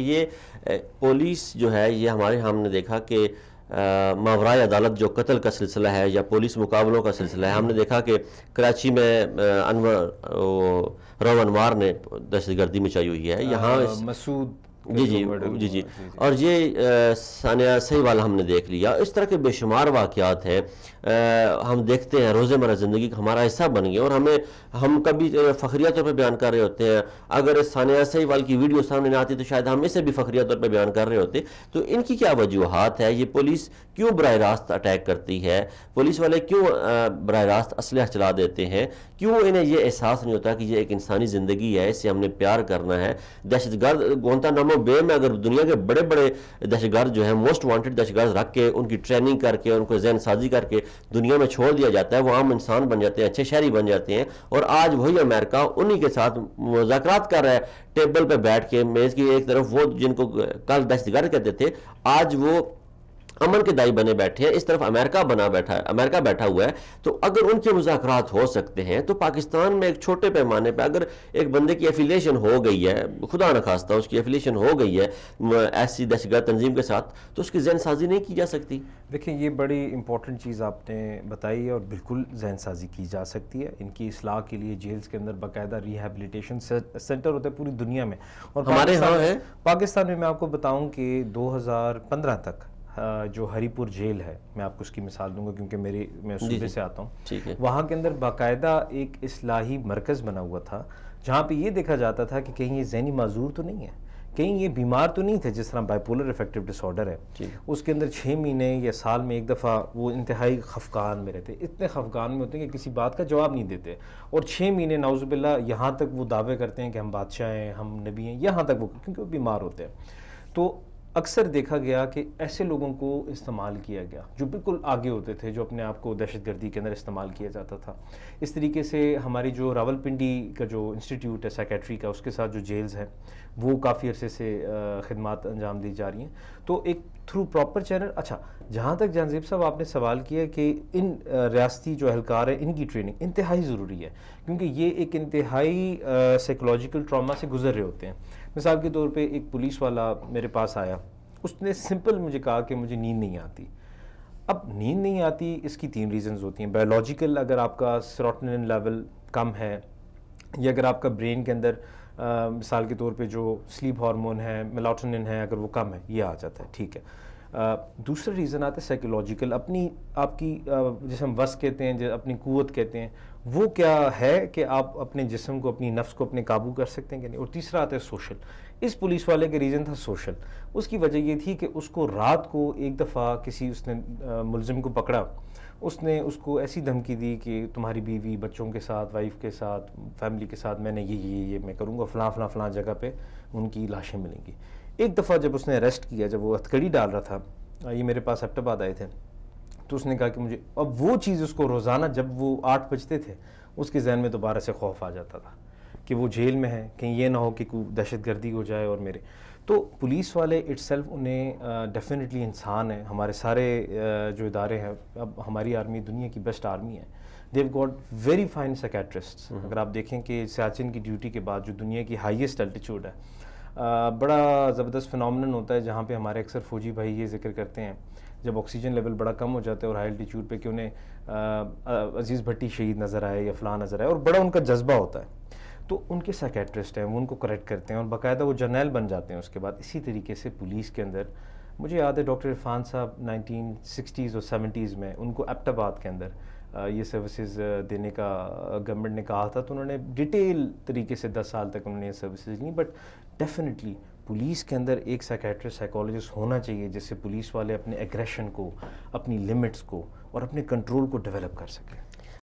یہ پولیس جو ہے یہ ہم نے دیکھا کہ ماورائے عدالت جو قتل کا سلسلہ ہے یا پولیس مقابلوں کا سلسلہ ہے، ہم نے دیکھا کہ کراچی میں رو انوار نے دہشت گردی مچائی ہوئی ہے یہاں مسعود جی اور یہ ثانیہ سہیوال ہم نے دیکھ لیا. اس طرح کے بے شمار واقعات ہیں ہم دیکھتے ہیں روزمرہ زندگی کا ہمارا حصہ بن گیا، اور ہم کبھی فخریہ طور پہ بیان کر رہے ہوتے ہیں. اگر ثانیہ سہیوال کی ویڈیو سامنے نہ آتی تو شاید ہم اسے بھی فخریہ طور پہ بیان کر رہے ہوتے. تو ان کی کیا وجوہات ہے؟ یہ پولیس کیوں براہ راست اٹیک کرتی ہے؟ پولیس والے کیوں براہ راست اسلحہ چلا دیتے ہیں؟ کیوں انہیں یہ احساس نہیں ہوتا کہ یہ ایک انسانی زندگی ہے، اسے ہم نے پیار کرنا ہے؟ دہشت گرد گوانتانامو بے میں اگر دنیا کے بڑے بڑے دہشت گرد جو ہیں موسٹ وانٹڈ دہشت گرد رکھ کے ان کی ٹریننگ کر کے ان کو ذہن سازی کر کے دنیا میں چھوڑ دیا جاتا ہے، وہ عام انسان بن جاتے ہیں، اچھے شہری بن جاتے ہیں. اور آج وہی امریکہ انہی کے ساتھ مذاکرات کر رہا ہے ٹیبل پہ بیٹھ کے، میز کی ایک طرف وہ جن کو کل دہشت گرد کہتے تھے آج وہ امن کے دائی بنے بیٹھے ہیں، اس طرف امریکہ بیٹھا ہوا ہے. تو اگر ان کے مذاکرات ہو سکتے ہیں تو پاکستان میں ایک چھوٹے پیمانے پہ اگر ایک بندے کی ایفیلیشن ہو گئی ہے، خدا نخواستہ اس کی ایفیلیشن ہو گئی ہے ایسی دہشت گرد تنظیم کے ساتھ، تو اس کی ذہن سازی نہیں کی جا سکتی؟ دیکھیں یہ بڑی امپورٹنٹ چیز آپ نے بتائی ہے، اور بالکل ذہن سازی کی جا سکتی ہے. ان کی اصلاح کے لیے جیلز کے اندر باقاعدہ ریہیبلیٹیشن سینٹر ہوتے ہیں پوری دنیا میں، اور ہمارے ہاں ہے. پاکستان میں آپ کو بتاؤں کہ 2015 تک جو ہری پور جیل ہے، میں آپ کو اس کی مثال دوں گا کیونکہ میں صوبے سے آتا ہوں، وہاں کے اندر باقاعدہ ایک اصلاحی مرکز بنا ہوا تھا جہاں پہ یہ دیکھا جاتا تھا کہ کہیں یہ ذہنی معذور تو نہیں ہے، کہیں یہ بیمار تو نہیں تھے جس طرح بائیپولر افیکٹو ڈس آرڈر ہے. اس کے اندر 6 مہینے یا سال میں ایک دفعہ وہ انتہائی خفقان میں رہتے، اتنے خفقان میں ہوتے ہیں کہ کسی بات کا جواب نہیں دیتے، اور 6 مہینے نعوذ باللہ یہاں تک وہ دعوے کرتے ہیں کہ ہم بادشاہ ہیں، ہم نبی ہیں، یہاں تک وہ کیونکہ وہ بیمار ہوتے ہیں. تو اکثر دیکھا گیا کہ ایسے لوگوں کو استعمال کیا گیا جو بالکل آگے ہوتے تھے، جو اپنے آپ کو دہشت گردی کے اندر استعمال کیا جاتا تھا. اس طریقے سے ہماری جو راولپنڈی کا جو انسٹیٹیوٹ ہے سائیکیٹری کا، اس کے ساتھ جو جیلز ہیں وہ کافی عرصے سے خدمات انجام دی جا رہی ہیں. تو ایک تھرو پراپر چینل. اچھا، جہاں تک جہانزیب صاحب آپ نے سوال کیا کہ ان ریاستی جو اہلکار ہیں ان کی ٹریننگ انتہائی ضروری ہے، کیونکہ یہ ایک انتہائی سائیکولوجیکل ٹراما سے گزر رہے ہوتے ہیں. مثال کے طور پہ ایک پولیس والا میرے پاس آیا، اس نے سمپل مجھے کہا کہ مجھے نیند نہیں آتی. اب نیند نہیں آتی اس کی 3 ریزنز ہوتی ہیں. بایولوجیکل، اگر آپ کا سیروٹونن لیول کم ہے، یا اگر آپ کا برین کے اندر مثال کے طور پہ جو سلیپ ہارمون ہے میلاٹونن ہے اگر وہ کم ہے، یہ آ جاتا ہے، ٹھیک ہے. دوسرا ریزن آتا ہے سائیکولوجیکل، آپ کی جسے ہم وس کہتے ہیں، اپنی قوت کہتے ہیں، وہ کیا ہے کہ آپ اپنے جسم کو، اپنی نفس کو اپنے قابو کر سکتے ہیں کہ نہیں. اور تیسرا آتا ہے سوشل. اس پولیس والے کا ریزن تھا سوشل. اس کی وجہ یہ تھی کہ اس کو رات کو ایک دفعہ اس نے ملزم کو پکڑا، اس نے اس کو ایسی دھمکی دی کہ تمہاری بیوی بچوں کے ساتھ، وائف کے ساتھ، فیملی کے ساتھ میں نے یہ میں کروں گا، فلاں جگہ پہ ان کی لاشیں ملیں گی. ایک دفعہ جب اس نے اریسٹ کیا، جب وہ ہتھکڑی ڈال رہا تھا، یہ میرے پاس ایبٹ آباد آئے تھے، تو اس نے کہا کہ مجھے، اب وہ چیز اس کو روزانہ جب وہ 8 بجتے تھے اس کے ذہن میں دوبارہ سے خوف آ جاتا تھا کہ وہ جیل میں ہے، کہیں یہ نہ ہو کہ کوئی دہشت گردی ہو جائے. اور تو پولیس والے اٹ سیلف انہیں ڈیفینیٹلی انسان ہیں. ہمارے سارے جو ادارے ہیں، اب ہماری آرمی دنیا کی بیسٹ آرمی ہے. They've got very fine psychiatrist. اگر آپ دیکھیں کہ سیاچن کی ڈیوٹی کے بعد جو دنیا کی ہائیسٹ الٹیچیوڈ ہے، بڑا زبردست فنومنن ہوتا ہے جہاں پہ ہمارے اکثر فوجی بھائی یہ ذکر کرتے ہیں جب آکسیجن لیول بڑا کم ہو جاتا ہے اور ہائی الٹیچیوڈ پہ کہ انہیں عزیز بھٹی شہید نظر آئے یا فلاں نظر آئے، اور بڑا ان کا جذبہ ہوتا ہے. تو ان کے سائیکیٹرسٹ ہیں، وہ ان کو کریکٹ کرتے ہیں اور باقاعدہ وہ جرنیل بن جاتے ہیں اس کے بعد. اسی طریقے سے پولیس کے اندر مجھے یاد ہے ڈاکٹر عرفان صاحب 1960s اور 70s میں ان کو ایبٹ آباد کے اندر یہ سروسز دینے کا گورنمنٹ نے کہا تھا، تو انہوں نے ڈیٹیل طریقے سے 10 سال تک انہوں نے یہ سروسز لیں. بٹ ڈیفینیٹلی پولیس کے اندر ایک سائیکیٹرسٹ، سائیکالوجسٹ ہونا چاہیے جس سے پولیس والے اپنے ایگریشن کو، اپنی لمٹس کو اور اپنے کنٹرول کو ڈیولپ کر سکیں.